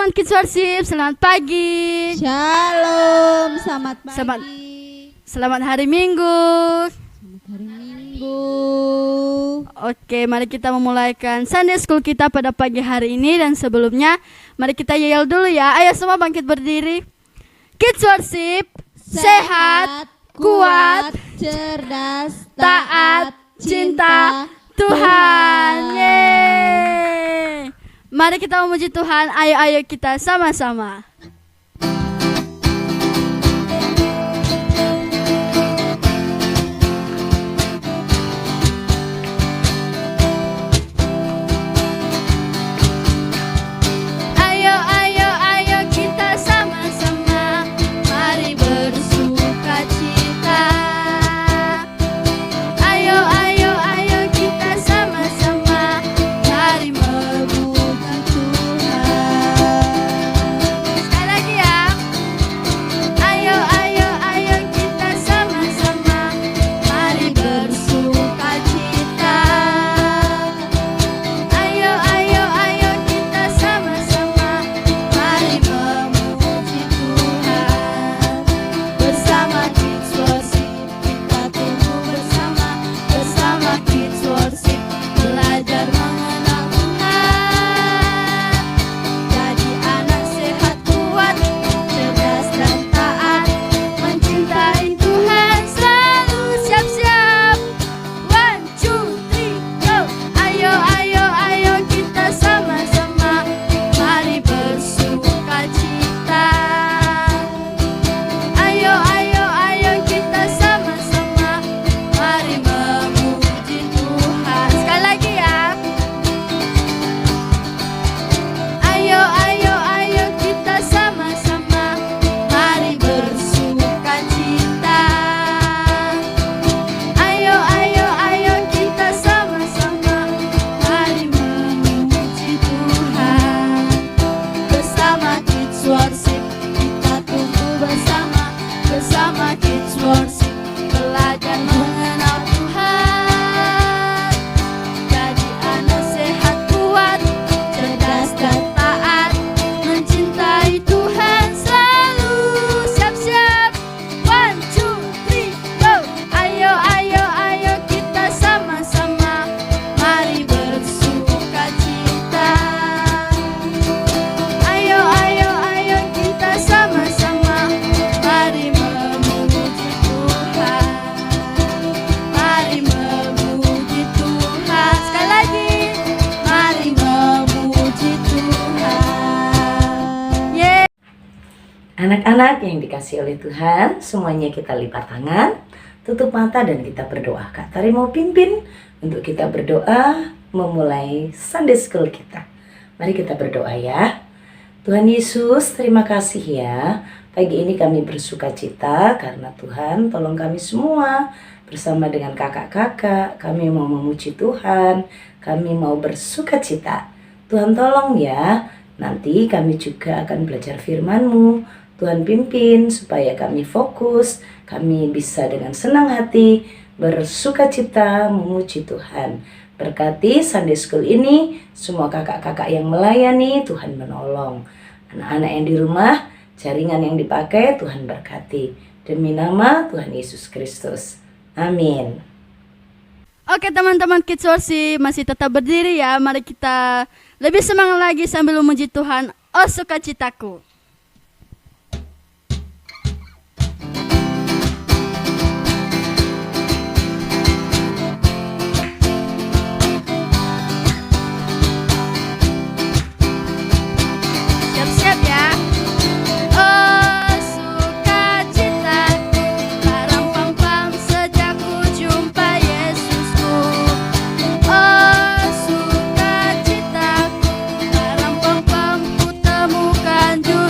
teman-teman Kids Worship, selamat pagi. Shalom, selamat pagi. Selamat hari Minggu. Selamat hari Minggu. Oke, mari kita memulaikan Sunday School kita pada pagi hari ini. Dan sebelumnya, mari kita yel dulu ya. Ayo semua bangkit berdiri. Kids Worship, sehat, kuat, cerdas, taat, cinta Tuhan. Yeay. Mari kita memuji Tuhan. Ayo kita sama-sama. Ayo kita sama-sama. Mari bersuka cita. Ayo kita sama-sama. Mari memuji Tuhan. Sekali lagi ya. Ayo kita sama-sama. Mari bersuka cita. Ayo kita sama-sama. Mari memuji Tuhan. Bersama Kids Worship kita tumbuh bersama. Bersama Kids Worship belajar mengenal Tuhan. Jadi anak sehat kuat, cerdas dan taat, mencintai Tuhan selalu siap-siap. 1, 2, 3, go. Ayo kita sama-sama. Mari bersuka cita. Ayo kita sama-sama. Mari memuji Tuhan. Sekali lagi ya. Ayo kita sama-sama. Mari bersuka cita. Ayo kita sama-sama. Mari memuji Tuhan. Bersama Kids Worship kita tumbuh bersama. Bersama Kids Worship belajar mengenal Tuhan. Jadi anak sehat kuat, cerdas dan taat, mencintai Tuhan selalu siap-siap. 1, 2, 3, go. Ayo kita sama-sama. Mari bersuka cita. Ayo kita sama-sama. Mari memuji Tuhan. Mari memuji Tuhan. Sekali lagi. Mari memuji Tuhan. Yeay. Anak-anak yang dikasih oleh Tuhan, semuanya kita lipat tangan, tutup mata dan kita berdoa. Kak Tari mau pimpin untuk kita berdoa memulai Sunday School kita. Mari kita berdoa ya. Tuhan Yesus, terima kasih ya. Pagi ini kami bersuka cita karena Tuhan tolong kami semua bersama dengan kakak-kakak. Kami mau memuji Tuhan, kami mau bersuka cita. Tuhan tolong ya. Nanti kami juga akan belajar firman-Mu. Tuhan pimpin supaya kami fokus, kami bisa dengan senang hati bersuka cita memuji Tuhan. Berkati Sunday School ini, semua kakak-kakak yang melayani, Tuhan menolong. Anak-anak yang di rumah, jaringan yang dipakai, Tuhan berkati. Demi nama Tuhan Yesus Kristus. Amin. Oke teman-teman Kids Worship, masih tetap berdiri ya. Mari kita lebih semangat lagi sambil memuji Tuhan. Oh sukacitaku. Siap-siap ya. Oh sukacitaku, param-pam-pam sejak ku jumpa Yesusku. Oh sukacitaku, param-pam-pam ku temukan Juru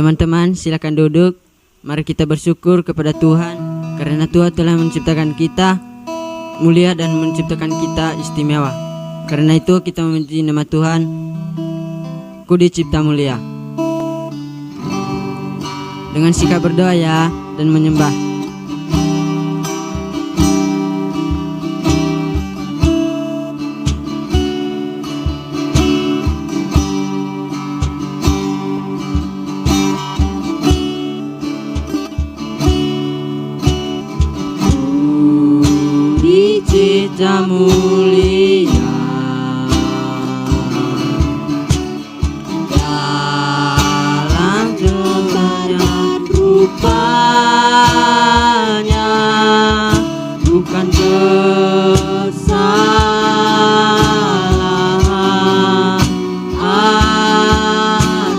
Teman-teman, silakan duduk. Mari kita bersyukur kepada Tuhan karena Tuhan telah menciptakan kita mulia dan menciptakan kita istimewa. Karena itu kita memuji nama Tuhan, Kudi Cipta Mulia. Dengan sikap berdoa ya dan menyembah. Kudi Cipta Mulia, rupanya bukan kesalahan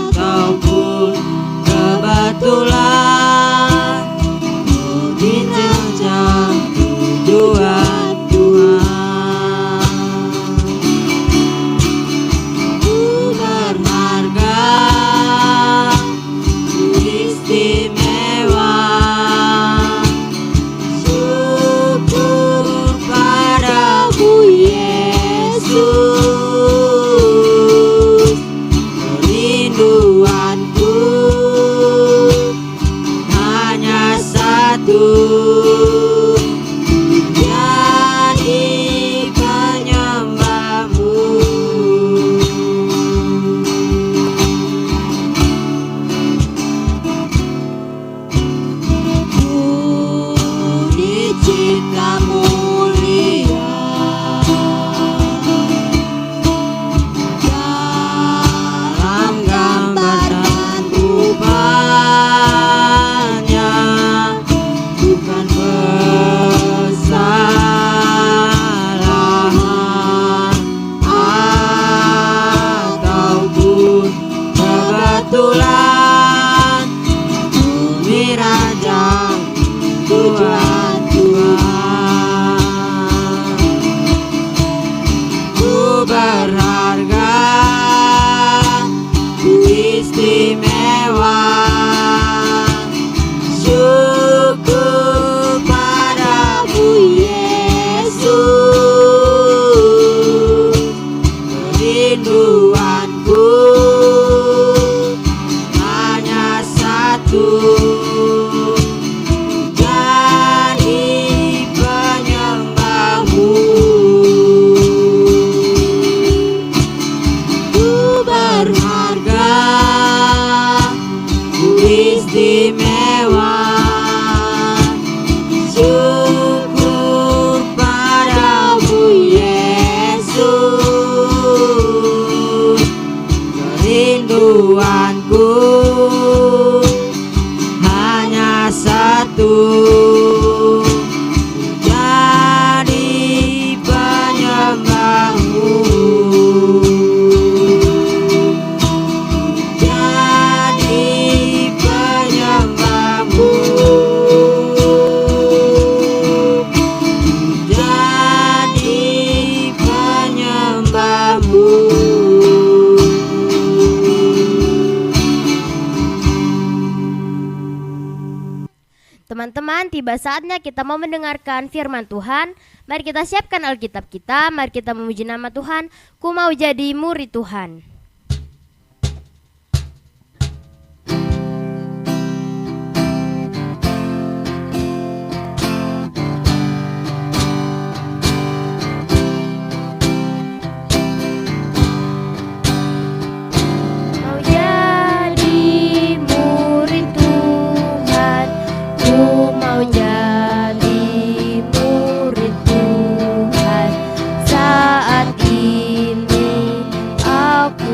ataupun kebetulan, dijajah tujuan Tuhan. Ku berharga, ku istimewa, syukur padamu Yesus. Kerinduanku hanya satu, jadi penyembahmu. Kudi Cipta Mulia, dalam gambar dan rupanya bukan kesalahan ataupun kebetulan, bumi raja Tuhan Tuhan. Ku berharga, ku istimewa, syukur padamu Yesus. Kerinduanku hanya satu, jadi penyembahmu. Ku berharga, ku istimewa, syukur padamu Yesus. Kerinduanku hanya satu, jadi penyembahmu. Jadi penyembahmu. Jadi penyembahmu. Teman-teman, tiba saatnya kita mau mendengarkan firman Tuhan. Mari kita siapkan Alkitab kita, mari kita memuji nama Tuhan. Ku mau jadi murid Tuhan. Mau jadi murid Tuhan, ku mau jadi murid Tuhan. Saat ini aku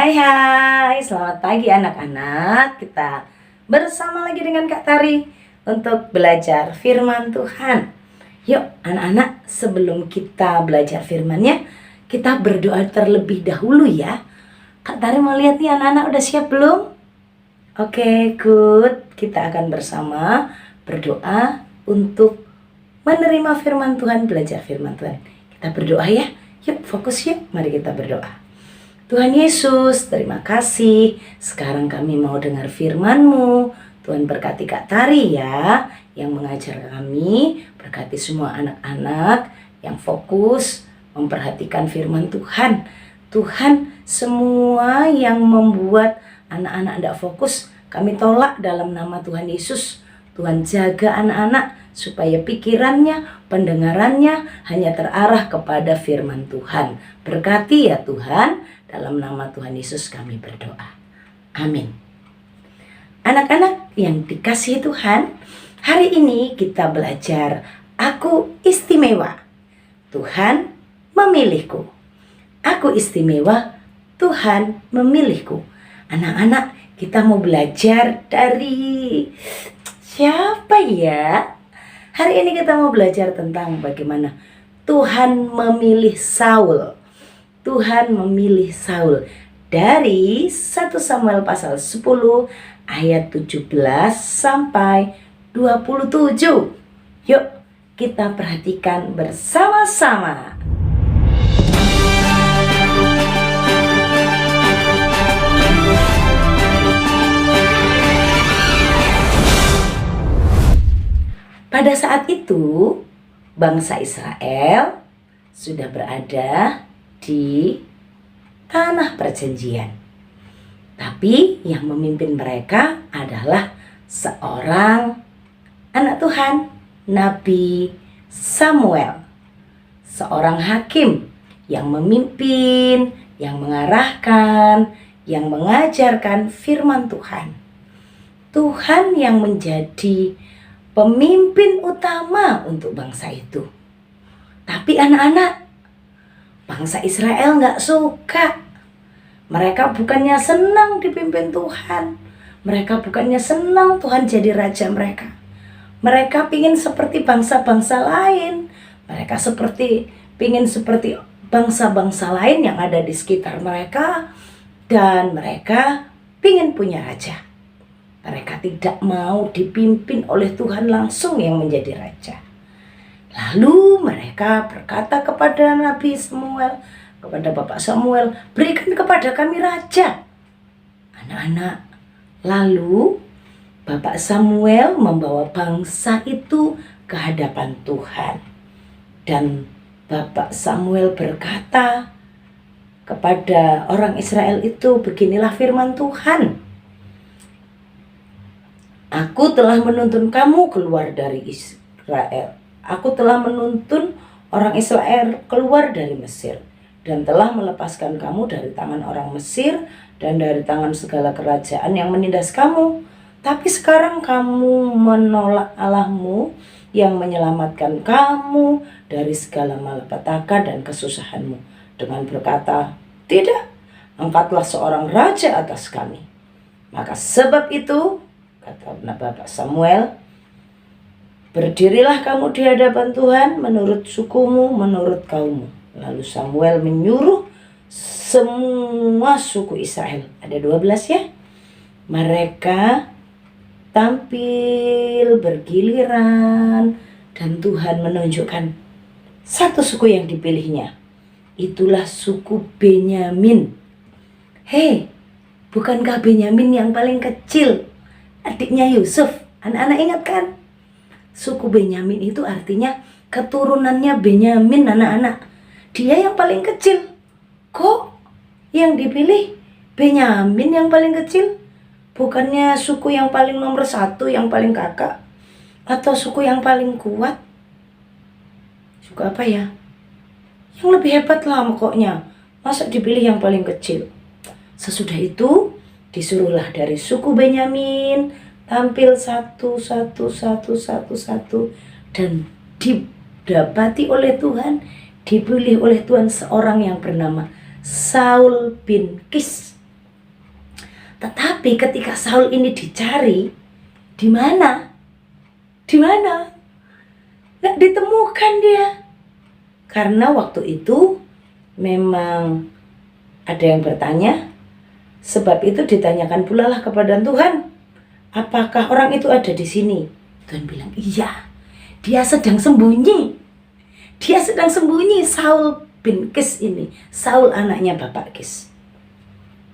Hai, selamat pagi anak-anak. Kita bersama lagi dengan Kak Tari untuk belajar firman Tuhan. Yuk anak-anak, sebelum kita belajar firman-Nya, kita berdoa terlebih dahulu ya. Kak Tari mau lihat nih anak-anak udah siap belum? Oke, good. Kita akan bersama berdoa untuk menerima firman Tuhan, belajar firman Tuhan. Kita berdoa ya. Yuk fokus yuk, mari kita berdoa. Tuhan Yesus, terima kasih. Sekarang kami mau dengar firman-Mu. Tuhan berkati Kak Tari ya, yang mengajar kami. Berkati semua anak-anak yang fokus memperhatikan firman Tuhan. Tuhan, semua yang membuat anak-anak tidak fokus, kami tolak dalam nama Tuhan Yesus. Tuhan jaga anak-anak supaya pikirannya, pendengarannya hanya terarah kepada firman Tuhan. Berkati ya Tuhan. Dalam nama Tuhan Yesus kami berdoa. Amin. Anak-anak yang dikasihi Tuhan, hari ini kita belajar Aku istimewa, Tuhan memilihku. Aku istimewa, Tuhan memilihku. Anak-anak, kita mau belajar dari siapa ya? Hari ini kita mau belajar tentang bagaimana Tuhan memilih Saul. Tuhan memilih Saul dari 1 Samuel pasal 10 ayat 17 sampai 27. Yuk kita perhatikan bersama-sama. Pada saat itu bangsa Israel sudah berada di tanah perjanjian. Tapi yang memimpin mereka adalah seorang anak Tuhan, Nabi Samuel. Seorang hakim yang memimpin, yang mengarahkan, yang mengajarkan firman Tuhan. Tuhan yang menjadi pemimpin utama untuk bangsa itu. Tapi anak-anak, bangsa Israel gak suka. Mereka bukannya senang dipimpin Tuhan. Mereka bukannya senang Tuhan jadi raja mereka. Mereka pingin seperti bangsa-bangsa lain. Mereka pingin seperti bangsa-bangsa lain yang ada di sekitar mereka. Dan mereka pingin punya raja. Mereka tidak mau dipimpin oleh Tuhan langsung yang menjadi raja. Lalu mereka berkata kepada Nabi Samuel, kepada Bapak Samuel, berikan kepada kami raja. Anak-anak, lalu Bapak Samuel membawa bangsa itu ke hadapan Tuhan. Dan Bapak Samuel berkata kepada orang Israel itu, beginilah firman Tuhan. Aku telah menuntun kamu keluar dari Israel. Aku telah menuntun orang Israel keluar dari Mesir dan telah melepaskan kamu dari tangan orang Mesir dan dari tangan segala kerajaan yang menindas kamu. Tapi sekarang kamu menolak Allahmu yang menyelamatkan kamu dari segala malapetaka dan kesusahanmu dengan berkata, tidak, angkatlah seorang raja atas kami. Maka sebab itu, kata Bapak Samuel, berdirilah kamu di hadapan Tuhan menurut sukumu, menurut kaummu. Lalu Samuel menyuruh semua suku Israel, ada 12 ya, mereka tampil bergiliran dan Tuhan menunjukkan satu suku yang dipilihnya. Itulah suku Benyamin. Hei, bukankah Benyamin yang paling kecil, adiknya Yusuf? Anak-anak ingat kan? Suku Benyamin itu artinya keturunannya Benyamin, anak-anak. Dia yang paling kecil. Kok yang dipilih Benyamin yang paling kecil? Bukannya suku yang paling nomor 1, yang paling kakak? Atau suku yang paling kuat? Suku apa ya? Yang lebih hebat lah pokoknya. Masa dipilih yang paling kecil? Sesudah itu disuruhlah dari suku Benyamin tampil satu dan didapati oleh Tuhan, dipilih oleh Tuhan seorang yang bernama Saul bin Kis. Tetapi ketika Saul ini dicari, di mana? Di mana? Nggak ditemukan dia. Karena waktu itu memang ada yang bertanya, sebab itu ditanyakan pula lah kepada Tuhan, apakah orang itu ada di sini? Tuhan bilang, iya, dia sedang sembunyi. Dia sedang sembunyi, Saul bin Kis ini. Saul anaknya Bapak Kis.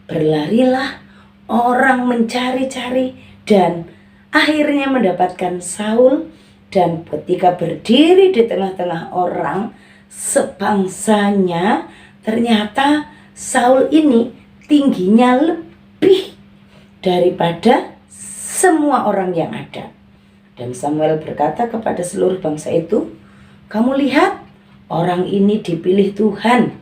Berlarilah orang mencari-cari dan akhirnya mendapatkan Saul. Dan ketika berdiri di tengah-tengah orang sebangsanya, ternyata Saul ini tingginya lebih daripada semua orang yang ada. Dan Samuel berkata kepada seluruh bangsa itu, kamu lihat, orang ini dipilih Tuhan,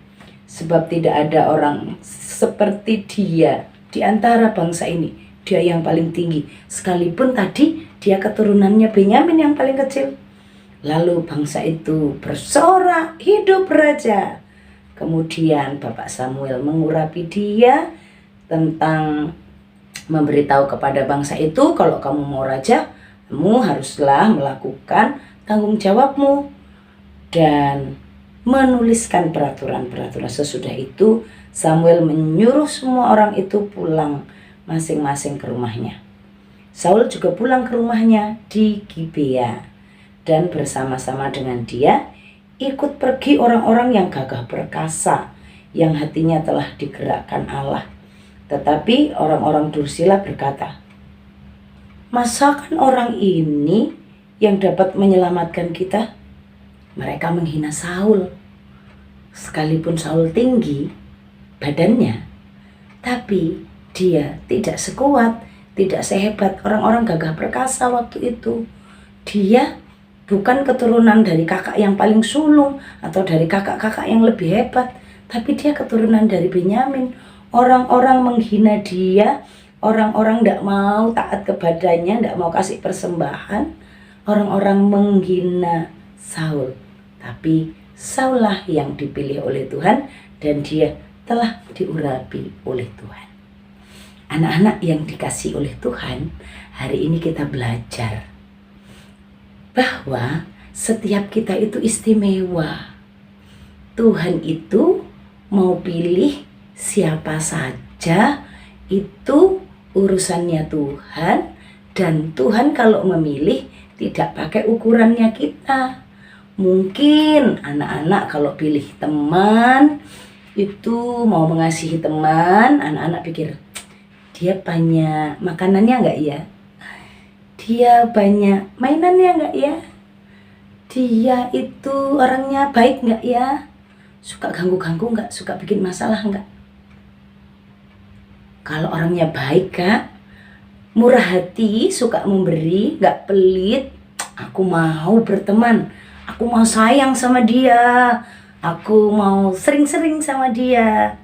sebab tidak ada orang seperti dia di antara bangsa ini. Dia yang paling tinggi, sekalipun tadi dia keturunannya Benyamin yang paling kecil. Lalu bangsa itu bersorak, hidup raja. Kemudian Bapak Samuel mengurapi dia tentang memberitahu kepada bangsa itu, kalau kamu mau raja, kamu haruslah melakukan tanggung jawabmu. Dan menuliskan peraturan-peraturan. Sesudah itu Samuel menyuruh semua orang itu pulang masing-masing ke rumahnya. Saul juga pulang ke rumahnya di Gibea, dan bersama-sama dengan dia ikut pergi orang-orang yang gagah perkasa, yang hatinya telah digerakkan Allah. Tetapi orang-orang Dursila berkata, masakan orang ini yang dapat menyelamatkan kita? Mereka menghina Saul. Sekalipun Saul tinggi badannya, tapi dia tidak sekuat, tidak sehebat orang-orang gagah perkasa waktu itu. Dia bukan keturunan dari kakak yang paling sulung atau dari kakak-kakak yang lebih hebat, tapi dia keturunan dari Benyamin. Orang-orang menghina dia, orang-orang tidak mau taat kepadanya, tidak mau kasih persembahan. Orang-orang menghina Saul, tapi Saul lah yang dipilih oleh Tuhan dan dia telah diurapi oleh Tuhan. Anak-anak yang dikasih oleh Tuhan, hari ini kita belajar bahwa setiap kita itu istimewa. Tuhan itu mau pilih siapa saja, itu urusannya Tuhan. Dan Tuhan kalau memilih tidak pakai ukurannya kita. Mungkin anak-anak kalau pilih teman, itu mau mengasihi teman, anak-anak pikir, dia banyak makanannya enggak ya? Dia banyak mainannya enggak ya? Dia itu orangnya baik enggak ya? Suka ganggu-ganggu enggak? Suka bikin masalah enggak? Kalau orangnya baik, Kak, murah hati, suka memberi, enggak pelit, aku mau berteman, aku mau sayang sama dia, aku mau sering-sering sama dia.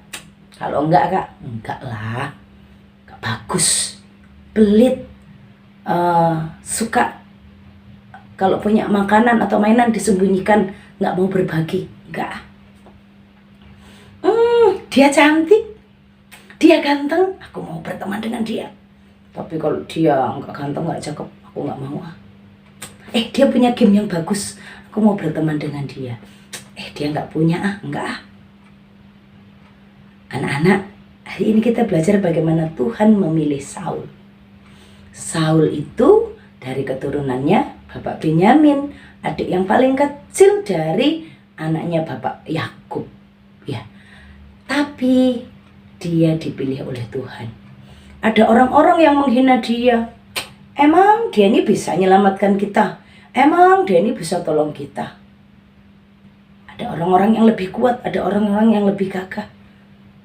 Kalau enggak, Kak, enggak lah. Bagus, pelit, suka kalau punya makanan atau mainan disembunyikan, nggak mau berbagi, nggak. Dia cantik, dia ganteng, aku mau berteman dengan dia. Tapi kalau dia nggak ganteng, nggak cakep, aku nggak mau. Dia punya game yang bagus, aku mau berteman dengan dia. Dia nggak punya, nggak. Anak-anak, hari ini kita belajar bagaimana Tuhan memilih Saul. Saul itu dari keturunannya Bapak Benyamin, adik yang paling kecil dari anaknya Bapak Yakub. Ya, tapi dia dipilih oleh Tuhan. Ada orang-orang yang menghina dia. Emang dia ini bisa menyelamatkan kita? Emang dia ini bisa tolong kita? Ada orang-orang yang lebih kuat, ada orang-orang yang lebih gagah.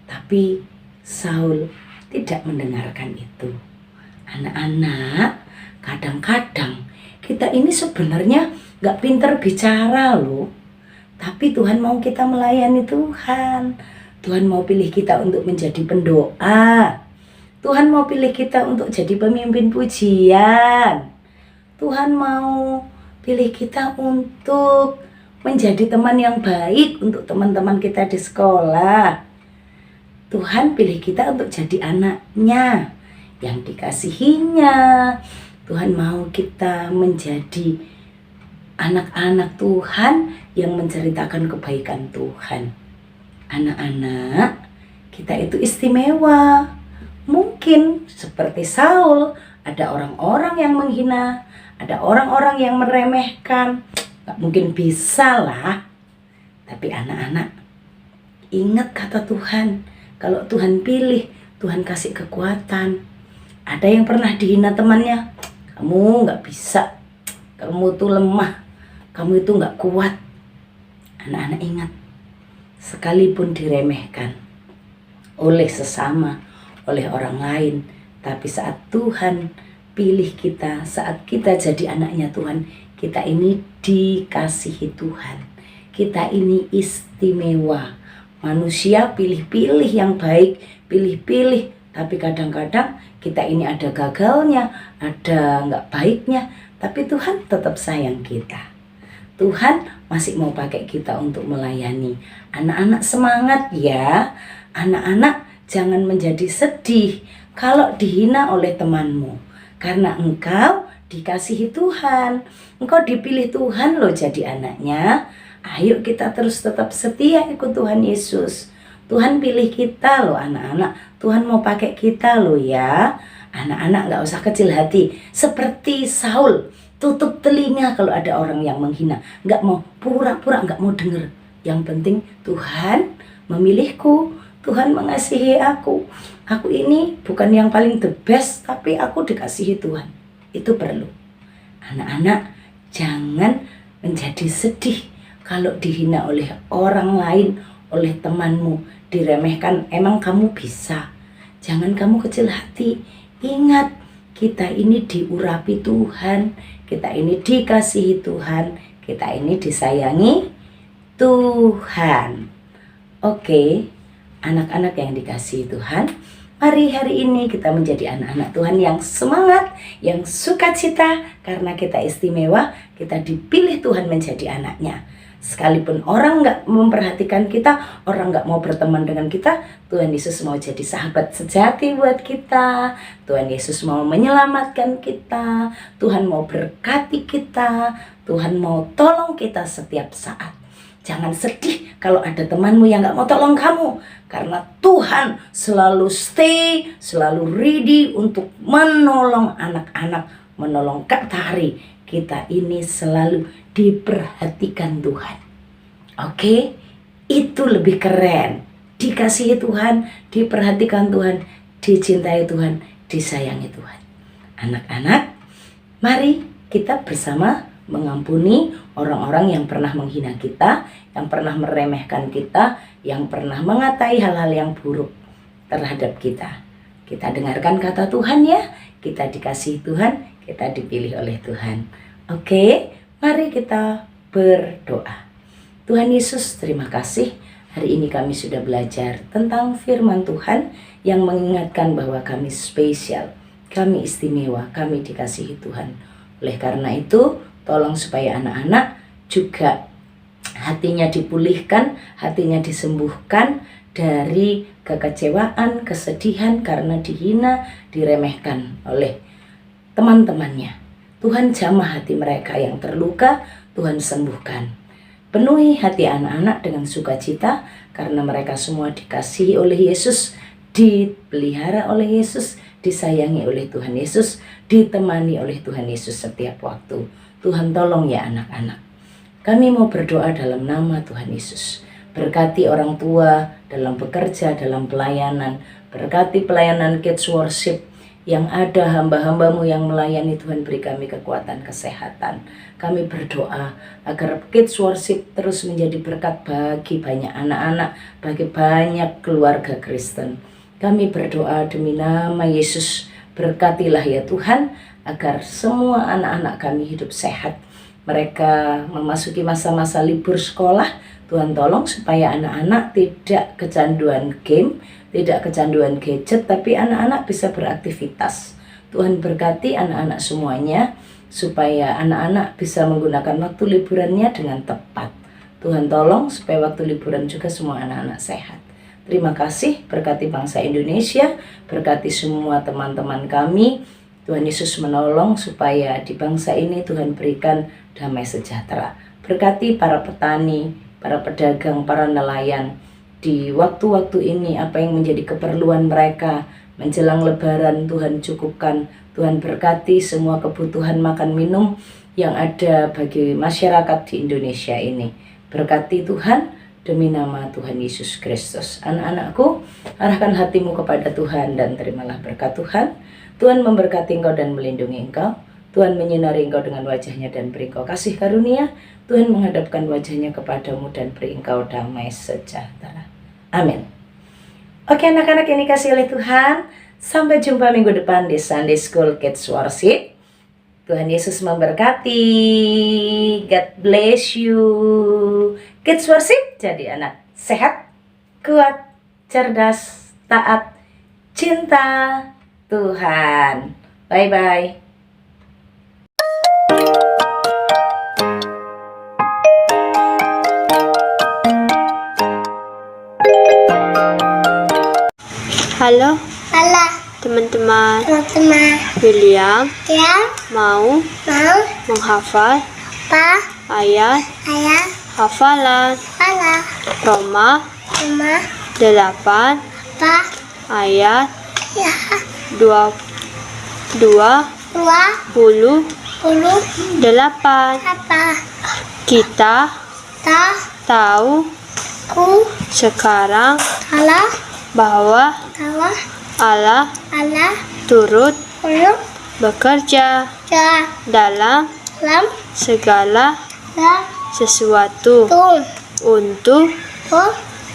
Tapi Saul tidak mendengarkan itu. Anak-anak, kadang-kadang kita ini sebenarnya gak pinter bicara loh. Tapi Tuhan mau kita melayani Tuhan. Tuhan mau pilih kita untuk menjadi pendoa. Tuhan mau pilih kita untuk jadi pemimpin pujian. Tuhan mau pilih kita untuk menjadi teman yang baik untuk teman-teman kita di sekolah. Tuhan pilih kita untuk jadi anaknya. yang dikasihinya. Tuhan mau kita menjadi anak-anak Tuhan yang menceritakan kebaikan Tuhan. Anak-anak, kita itu istimewa. Mungkin seperti Saul, ada orang-orang yang menghina, ada orang-orang yang meremehkan. Gak mungkin bisa lah. Tapi anak-anak, ingat kata Tuhan. Kalau Tuhan pilih, Tuhan kasih kekuatan. Ada yang pernah dihina temannya, kamu gak bisa, kamu tuh lemah, kamu itu gak kuat. Anak-anak ingat, sekalipun diremehkan oleh sesama, oleh orang lain, tapi saat Tuhan pilih kita, saat kita jadi anaknya Tuhan, kita ini dikasihi Tuhan. Kita ini istimewa. Manusia pilih-pilih yang baik, pilih-pilih, tapi kadang-kadang kita ini ada gagalnya, ada nggak baiknya, tapi Tuhan tetap sayang kita. Tuhan masih mau pakai kita untuk melayani. Anak-anak semangat ya. Anak-anak jangan menjadi sedih kalau dihina oleh temanmu. Karena engkau dikasihi Tuhan. Engkau dipilih Tuhan loh jadi anaknya. Ayo kita terus tetap setia ikut Tuhan Yesus. Tuhan pilih kita loh anak-anak. Tuhan mau pakai kita loh ya. Anak-anak gak usah kecil hati. Seperti Saul. Tutup telinga kalau ada orang yang menghina. Gak mau pura-pura gak mau denger. Yang penting Tuhan memilihku. Tuhan mengasihi aku. Aku ini bukan yang paling the best, tapi aku dikasihi Tuhan. Itu perlu. Anak-anak jangan menjadi sedih kalau dihina oleh orang lain, oleh temanmu, diremehkan. Emang kamu bisa. Jangan kamu kecil hati. Ingat, kita ini diurapi Tuhan, kita ini dikasihi Tuhan, kita ini disayangi Tuhan. Oke, anak-anak yang dikasihi Tuhan, mari hari ini kita menjadi anak-anak Tuhan yang semangat, yang sukacita, karena kita istimewa, kita dipilih Tuhan menjadi anaknya. Sekalipun orang gak memperhatikan kita, orang gak mau berteman dengan kita, Tuhan Yesus mau jadi sahabat sejati buat kita. Tuhan Yesus mau menyelamatkan kita. Tuhan mau berkati kita. Tuhan mau tolong kita setiap saat. Jangan sedih kalau ada temanmu yang gak mau tolong kamu. Karena Tuhan selalu stay, selalu ready untuk menolong anak-anak, menolong Kak Tari. Kita ini selalu diperhatikan Tuhan. Oke, itu lebih keren. Dikasihi Tuhan, diperhatikan Tuhan, dicintai Tuhan, disayangi Tuhan. Anak-anak, mari kita bersama mengampuni orang-orang yang pernah menghina kita, yang pernah meremehkan kita, yang pernah mengatai hal-hal yang buruk terhadap kita. Kita dengarkan kata Tuhan ya, kita dikasihi Tuhan, kita dipilih oleh Tuhan. Oke, mari kita berdoa. Tuhan Yesus, terima kasih. Hari ini kami sudah belajar tentang firman Tuhan yang mengingatkan bahwa kami spesial, kami istimewa, kami dikasihi Tuhan. Oleh karena itu, tolong supaya anak-anak juga hatinya dipulihkan, hatinya disembuhkan dari kekecewaan, kesedihan karena dihina, diremehkan oleh teman-temannya. Tuhan jamah hati mereka yang terluka, Tuhan sembuhkan. Penuhi hati anak-anak dengan sukacita karena mereka semua dikasihi oleh Yesus, dipelihara oleh Yesus, disayangi oleh Tuhan Yesus, ditemani oleh Tuhan Yesus setiap waktu. Tuhan tolong ya anak-anak. Kami mau berdoa dalam nama Tuhan Yesus. Berkati orang tua dalam bekerja, dalam pelayanan. Berkati pelayanan Kids Worship yang ada hamba-hambamu yang melayani. Tuhan beri kami kekuatan kesehatan. Kami berdoa agar Kids Worship terus menjadi berkat bagi banyak anak-anak, bagi banyak keluarga Kristen. Kami berdoa demi nama Yesus, berkatilah ya Tuhan agar semua anak-anak kami hidup sehat. Mereka memasuki masa-masa libur sekolah. Tuhan tolong supaya anak-anak tidak kecanduan game, tidak kecanduan gadget, tapi anak-anak bisa beraktivitas. Tuhan berkati anak-anak semuanya supaya anak-anak bisa menggunakan waktu liburannya dengan tepat. Tuhan tolong supaya waktu liburan juga semua anak-anak sehat. Terima kasih, berkati bangsa Indonesia, berkati semua teman-teman kami. Tuhan Yesus menolong supaya di bangsa ini Tuhan berikan damai sejahtera. Berkati para petani, para pedagang, para nelayan. Di waktu-waktu ini apa yang menjadi keperluan mereka menjelang lebaran Tuhan cukupkan. Tuhan berkati semua kebutuhan makan minum yang ada bagi masyarakat di Indonesia ini. Berkati Tuhan demi nama Tuhan Yesus Kristus. Anak-anakku, arahkan hatimu kepada Tuhan dan terimalah berkat Tuhan. Tuhan memberkati engkau dan melindungi engkau. Tuhan menyinari engkau dengan wajahnya dan beri engkau kasih karunia. Tuhan menghadapkan wajahnya kepadamu dan beri engkau damai sejahtera. Amin. Oke anak-anak yang dikasihi oleh Tuhan, sampai jumpa minggu depan di Sunday School Kids Worship. Tuhan Yesus memberkati. God bless you. Kids Worship jadi anak sehat, kuat, cerdas, taat, cinta Tuhan. Bye-bye. Halo Halo teman-teman, teman-teman, William ya mau mau menghafal apa ayat ayat hafalan pala Roma rumah 8 apa ayat ya 28. puluh apa Kita tak tahu ku sekarang salah bahwa salah Allah Allah turut puluh bekerja ja dalam lam segala la sesuatu tung untuk ku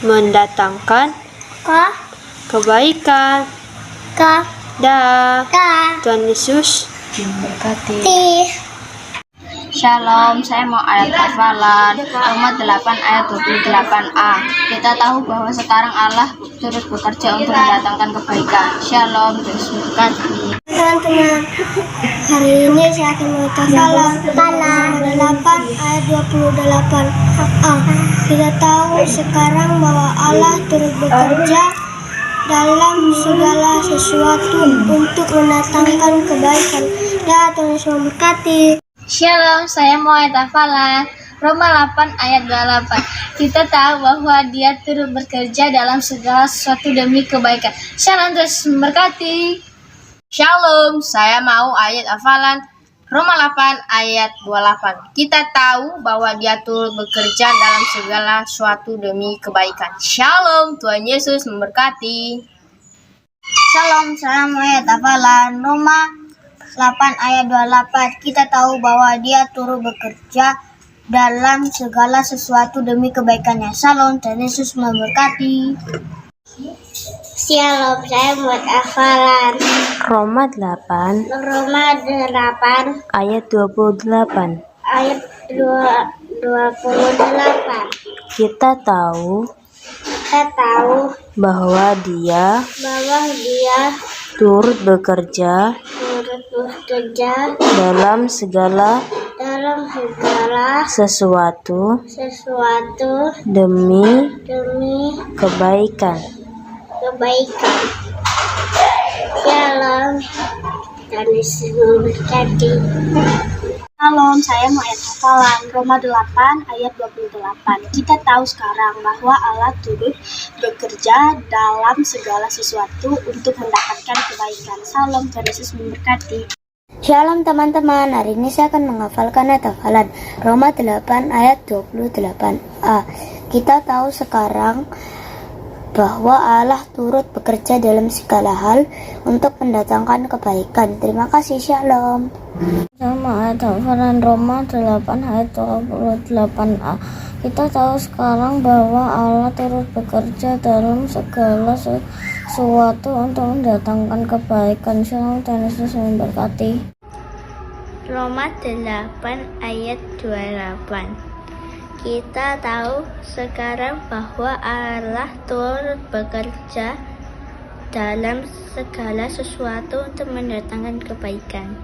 mendatangkan ka kebaikan. ka Dah, ka Tuhan Yesus ti. Shalom, saya mau ayat hafalan Roma 8 ayat 28a. Kita tahu bahwa sekarang Allah turut bekerja untuk mendatangkan kebaikan. Shalom, Yesus memberkati. Teman-teman, hari ini saya akan menghafal Roma 8 ayat 28a. Kita tahu sekarang bahwa Allah turut bekerja dalam segala sesuatu untuk mendatangkan kebaikan. Dan Tuhan Yesus memberkati. Shalom, saya mau ayat hafalan Roma 8 ayat 28. Kita tahu bahwa Dia turut bekerja dalam segala sesuatu demi kebaikan. Shalom, Yesus memberkati. Shalom, saya mau ayat hafalan Roma 8 ayat 28. Kita tahu bahwa Dia turut bekerja dalam segala sesuatu demi kebaikan. Shalom, Tuhan Yesus memberkati. Shalom, saya mau ayat hafalan Roma 8 ayat 28. Kita tahu bahwa Dia turut bekerja dalam segala sesuatu demi kebaikannya. Shalom, Tuhan Yesus memberkati. Shalom, saya buat hafalan Roma 8 Roma 8 ayat 28. ayat 28. Kita tahu bahwa Dia turut bekerja turut bekerja dalam segala sesuatu demi kebaikan. Shalom, Tuhan Yesus memberkati. Shalom, saya mau ayat hafalan Roma 8 ayat 28. Kita tahu sekarang bahwa Allah turut bekerja dalam segala sesuatu untuk mendapatkan kebaikan. Shalom, Tuhan Yesus memberkati. Shalom teman-teman, hari ini saya akan menghafalkan ayat hafalan Roma 8 ayat 28a. Kita tahu sekarang bahwa Allah turut bekerja dalam segala hal untuk mendatangkan kebaikan. Terima kasih, shalom. Sama ayat hafalan Roma 8 ayat 28a. Kita tahu sekarang bahwa Allah turut bekerja dalam segala sesuatu untuk mendatangkan kebaikan. Shalom, Tuhan Yesus memberkati. Roma 8 ayat 28. Kita tahu sekarang bahwa Allah turut bekerja dalam segala sesuatu untuk mendatangkan kebaikan.